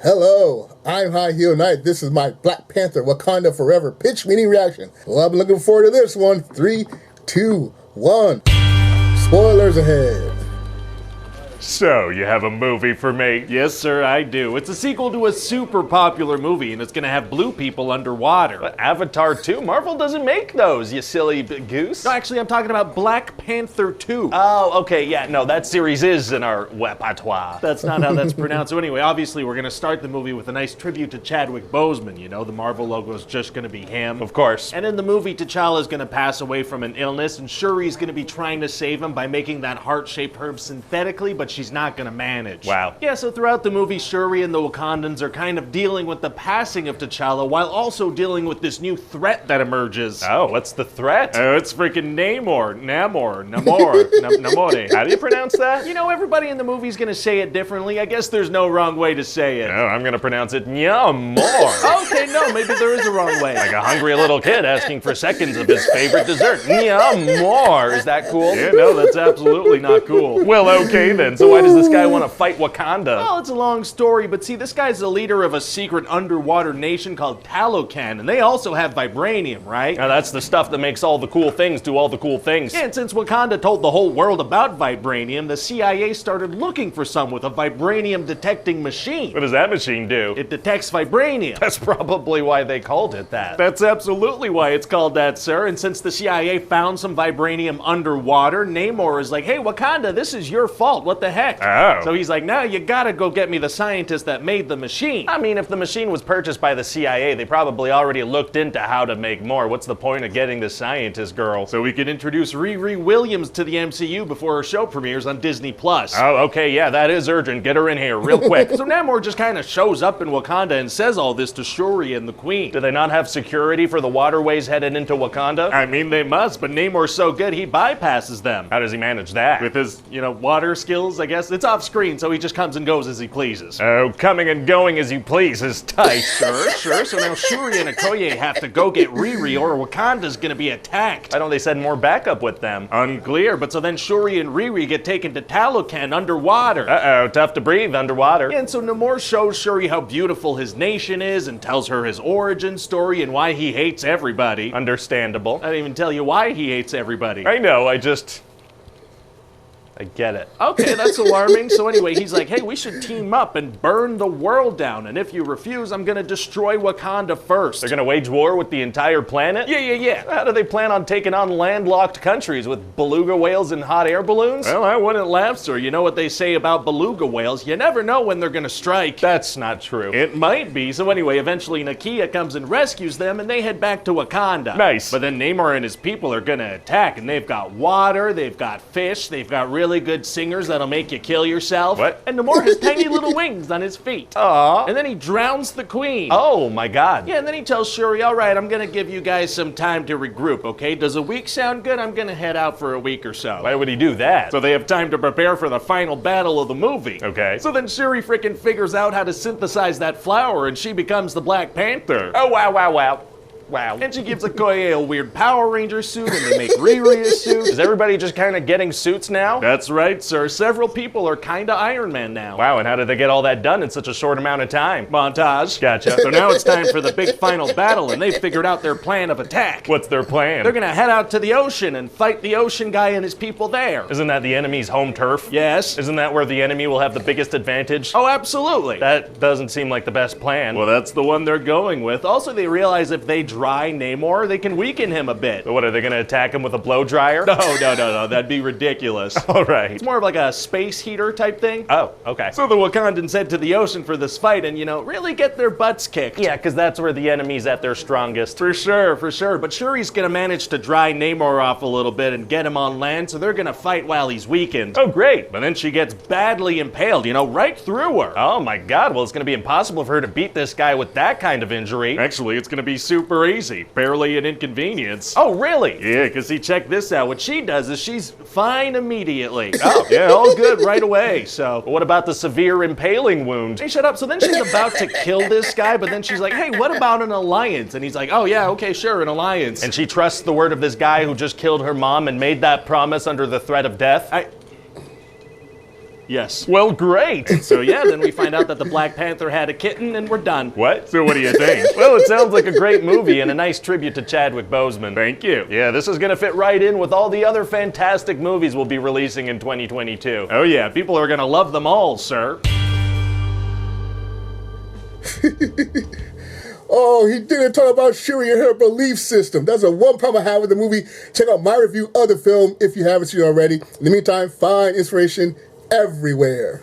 Hello, I'm High Heel Knight. This is my Black Panther Wakanda Forever pitch meeting reaction. Well, I'm looking forward to this one. 3, 2, 1. Spoilers ahead. So, you have a movie for me? Yes, sir, I do. It's a sequel to a super popular movie, and it's gonna have blue people underwater. But Avatar 2? Marvel doesn't make those, you silly goose. No, actually, I'm talking about Black Panther 2. Oh, okay, yeah, no, that series is in our repertoire. That's not how that's pronounced. So anyway, obviously, we're gonna start the movie with a nice tribute to Chadwick Boseman. You know, the Marvel logo is just gonna be him. Of course. And in the movie, T'Challa's gonna pass away from an illness, and Shuri's gonna be trying to save him by making that heart-shaped herb synthetically, but she's not gonna manage. Wow. Yeah, so throughout the movie, Shuri and the Wakandans are kind of dealing with the passing of T'Challa while also dealing with this new threat that emerges. Oh, what's the threat? Oh, it's freaking Namor. How do you pronounce that? You know, everybody in the movie's gonna say it differently. I guess there's no wrong way to say it. No, I'm gonna pronounce it Namor. Okay, no, maybe there is a wrong way. Like a hungry little kid asking for seconds of his favorite dessert. Namor. Is that cool? Yeah, no, that's absolutely not cool. Well, okay then. So why does this guy want to fight Wakanda? Well, it's a long story, but see, this guy's the leader of a secret underwater nation called Talocan, and they also have vibranium, right? Now that's the stuff that makes all the cool things do all the cool things. Yeah, and since Wakanda told the whole world about vibranium, the CIA started looking for some with a vibranium detecting machine. What does that machine do? It detects vibranium. That's probably why they called it that. That's absolutely why it's called that, sir. And since the CIA found some vibranium underwater, Namor is like, hey, Wakanda, this is your fault. What the heck? Oh. So he's like, no, you gotta go get me the scientist that made the machine. I mean, if the machine was purchased by the CIA, they probably already looked into how to make more. What's the point of getting the scientist girl? So we can introduce Riri Williams to the MCU before her show premieres on Disney+. Oh, okay, yeah, that is urgent. Get her in here real quick. So Namor just kind of shows up in Wakanda and says all this to Shuri and the Queen. Do they not have security for the waterways headed into Wakanda? I mean, they must, but Namor's so good he bypasses them. How does he manage that? With his, water skills, I guess. It's off screen, so he just comes and goes as he pleases. Oh, coming and going as you please is tight. Sure. So now Shuri and Okoye have to go get Riri or Wakanda's gonna be attacked. Why don't they send more backup with them? Unclear, but so then Shuri and Riri get taken to Talocan underwater. Uh-oh, tough to breathe underwater. And so Namor shows Shuri how beautiful his nation is and tells her his origin story and why he hates everybody. Understandable. I didn't even tell you why he hates everybody. I know, I get it. Okay, that's alarming. So anyway, he's like, hey, we should team up and burn the world down. And if you refuse, I'm gonna destroy Wakanda first. They're gonna wage war with the entire planet? Yeah. How do they plan on taking on landlocked countries with beluga whales and hot air balloons? Well, I wouldn't laugh, sir. You know what they say about beluga whales? You never know when they're gonna strike. That's not true. It might be. So anyway, eventually Nakia comes and rescues them, and they head back to Wakanda. Nice. But then Namor and his people are gonna attack, and they've got water, they've got fish, they've got really good singers that'll make you kill yourself. What? And Namor has tiny little wings on his feet. Aww. And then he drowns the queen. Oh my god. Yeah, and then he tells Shuri, all right, I'm gonna give you guys some time to regroup, okay? Does a week sound good? I'm gonna head out for a week or so. Why would he do that? So they have time to prepare for the final battle of the movie. Okay. So then Shuri freaking figures out how to synthesize that flower and she becomes the Black Panther. Oh, wow. And she gives Okoye a weird Power Ranger suit and they make Riri a suit. Is everybody just kind of getting suits now? That's right, sir. Several people are kind of Iron Man now. Wow, and how did they get all that done in such a short amount of time? Montage. Gotcha. So now it's time for the big final battle and they've figured out their plan of attack. What's their plan? They're gonna head out to the ocean and fight the ocean guy and his people there. Isn't that the enemy's home turf? Yes. Isn't that where the enemy will have the biggest advantage? Oh, absolutely. That doesn't seem like the best plan. Well, that's the one they're going with. Also, they realize if they dry Namor, they can weaken him a bit. But what, are they gonna attack him with a blow dryer? No, that'd be ridiculous. All right. It's more of like a space heater type thing. Oh, okay. So the Wakandans head to the ocean for this fight and, really get their butts kicked. Yeah, because that's where the enemy's at their strongest. For sure. But Shuri's gonna manage to dry Namor off a little bit and get him on land, so they're gonna fight while he's weakened. Oh, great. But then she gets badly impaled, right through her. Oh my god, well, it's gonna be impossible for her to beat this guy with that kind of injury. Actually, it's gonna be super easy. Barely an inconvenience. Oh, really? Yeah, because see, check this out. What she does is she's fine immediately. Oh, yeah, all good right away, so. But what about the severe impaling wound? Hey, shut up. So then she's about to kill this guy, but then she's like, hey, what about an alliance? And he's like, oh, yeah, okay, sure, an alliance. And she trusts the word of this guy who just killed her mom and made that promise under the threat of death? Yes. Well, great. So yeah, then we find out that the Black Panther had a kitten, and we're done. What? So what do you think? Well, it sounds like a great movie and a nice tribute to Chadwick Boseman. Thank you. Yeah, this is gonna fit right in with all the other fantastic movies we'll be releasing in 2022. Oh yeah, people are gonna love them all, sir. Oh, he didn't talk about Shuri and her belief system. That's a one problem I have with the movie. Check out my review of the film if you haven't seen it already. In the meantime, find inspiration everywhere.